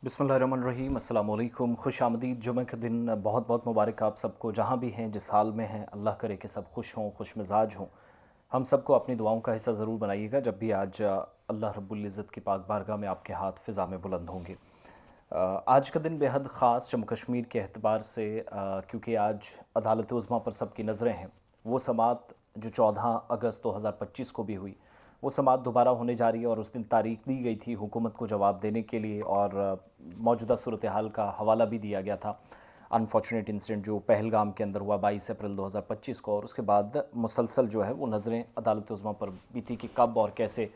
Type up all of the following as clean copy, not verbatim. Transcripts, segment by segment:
बिस्मिल्लाहिर्रहमानिर्रहीम, अस्सलाम वालेकुम। खुशामदीद। जुमे के दिन बहुत बहुत मुबारक आप सबको, जहाँ भी हैं, जिस हाल में हैं। अल्लाह करे कि सब खुश हों, खुश मिजाज हों। हम सबको अपनी दुआओं का हिस्सा ज़रूर बनाइएगा जब भी आज अल्लाह रब्बुल इज़्ज़त की पाक बारगाह में आपके हाथ फ़िज़ा में बुलंद होंगे। आज का दिन बेहद ख़ास जम्मू कश्मीर के एतबार से, क्योंकि आज अदालत उज़्मा पर सबकी नज़रें हैं। वो समाअत जो 14 अगस्त 2025 को भी हुई, वो समाअत दोबारा होने जा रही है और उस दिन तारीख दी गई थी हुकूमत को जवाब देने के लिए, और मौजूदा सूरत हाल का हवाला भी दिया गया था। अनफॉर्चुनेट इंसिडेंट जो पहलगाम के अंदर हुआ 22 अप्रैल 2025 को, और उसके बाद मुसलसल जो है वो नज़रें अदालत उज़्मा पर भी थी कि कब और कैसे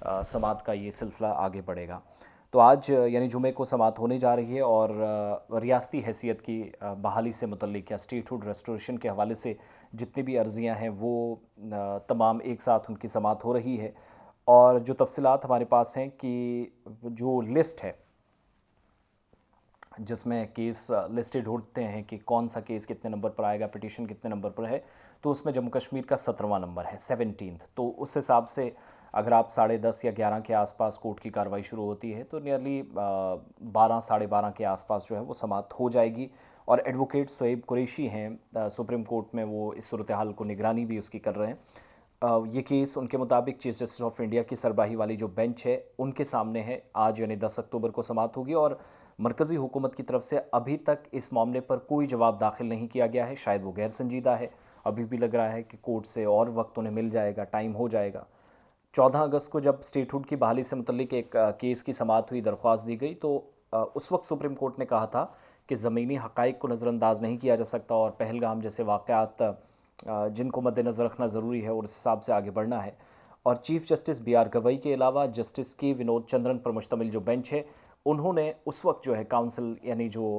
समाअत का ये सिलसिला आगे बढ़ेगा। तो आज यानी जुमे को समाअत होने जा रही है, और रियासती हैसियत की बहाली से मुतल्लिक या स्टेटहुड रेस्टोरेशन के हवाले से जितनी भी अर्ज़ियाँ हैं वो तमाम एक साथ उनकी समाअत हो रही है। और जो तफसीलात हमारे पास हैं कि जो लिस्ट है जिसमें केस लिस्टेड होते हैं कि कौन सा केस कितने नंबर पर आएगा, पिटीशन कितने नंबर पर है, तो उसमें जम्मू कश्मीर का 17वां नंबर है, 17th। तो उस हिसाब से अगर आप 10:30 या 11 के आसपास कोर्ट की कार्रवाई शुरू होती है तो नियरली 12 साढ़े 12 के आसपास जो है वो समाप्त हो जाएगी। और एडवोकेट सोएब कुरैशी हैं सुप्रीम कोर्ट में, वो इस सूरत हाल को निगरानी भी उसकी कर रहे हैं। ये केस उनके मुताबिक चीफ जस्टिस ऑफ इंडिया की सरबराही वाली जो बेंच है उनके सामने है। आज यानी 10 अक्टूबर को समाप्त होगी, और मरकज़ी हुकूमत की तरफ से अभी तक इस मामले पर कोई जवाब दाखिल नहीं किया गया है। शायद वो गैर संजीदा है, अभी भी लग रहा है कि कोर्ट से और वक्त उन्हें मिल जाएगा, टाइम हो जाएगा। 14 अगस्त को जब स्टेटहुड की बहाली से मुतल्लिक एक केस की समाअत हुई, दरख्वास्त दी गई, तो उस वक्त सुप्रीम कोर्ट ने कहा था कि ज़मीनी हक़ाइक़ को नज़रअंदाज नहीं किया जा सकता, और पहलगाम जैसे वाक़यात जिनको मद्देनज़र रखना ज़रूरी है और उस हिसाब से आगे बढ़ना है। और chief justice B R Gavai के अलावा जस्टिस के विनोद चंद्रन पर मुश्तमिल जो बेंच है, उन्होंने उस वक्त जो है काउंसिल यानी जो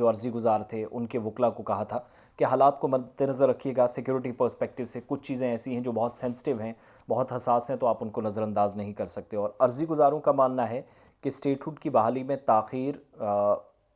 अर्ज़ी गुज़ार थे उनके वकला को कहा था कि हालात को मद्देनज़र रखिएगा, सिक्योरिटी पर्सपेक्टिव से कुछ चीज़ें ऐसी हैं जो बहुत सेंसिटिव हैं, बहुत हसास हैं, तो आप उनको नज़रअंदाज नहीं कर सकते। और अर्ज़ी गुज़ारों का मानना है कि स्टेटहुड की बहाली में ताख़ीर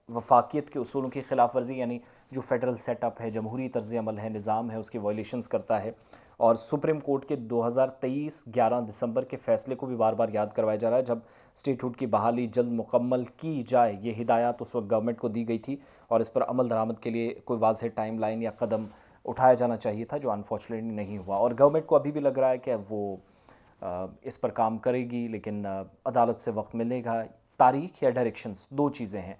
वफाकियत के उसूलों की खिलाफ वर्जी, यानी जो फेडरल सेटअप है, जमहूरी तर्ज़ अमल है, निज़ाम है, उसकी वायलेशंस करता है। और सुप्रीम कोर्ट के 2023 11 दिसंबर के फ़ैसले को भी बार बार याद करवाया जा रहा है, जब स्टेटहुड की बहाली जल्द मुकम्मल की जाए। ये हिदायत उस वक्त गवर्नमेंट को दी गई थी, और इस पर अमल दरामद के लिए कोई वाज़ेह टाइम लाइन या कदम उठाया जाना चाहिए था, जो अनफॉर्चुनेटली नहीं हुआ। और गवर्नमेंट को अभी भी लग रहा है कि वो इस पर काम करेगी, लेकिन अदालत से वक्त मिलेगा। तारीख या डायरेक्शंस दो चीज़ें हैं।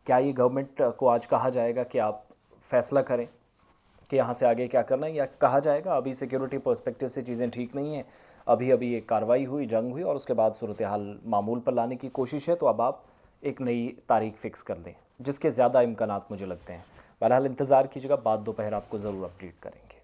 क्या ये गवर्नमेंट को आज कहा जाएगा कि आप फैसला करें कि यहाँ से आगे क्या करना है, या कहा जाएगा अभी सिक्योरिटी पर्सपेक्टिव से चीज़ें ठीक नहीं हैं, अभी अभी एक कार्रवाई हुई, जंग हुई, और उसके बाद सूरत हाल मामूल पर लाने की कोशिश है, तो अब आप एक नई तारीख फ़िक्स कर दें, जिसके ज़्यादा इम्कानात मुझे लगते हैं। बहरहाल इंतज़ार कीजिएगा, बाद दोपहर आपको ज़रूर अपडेट करेंगे।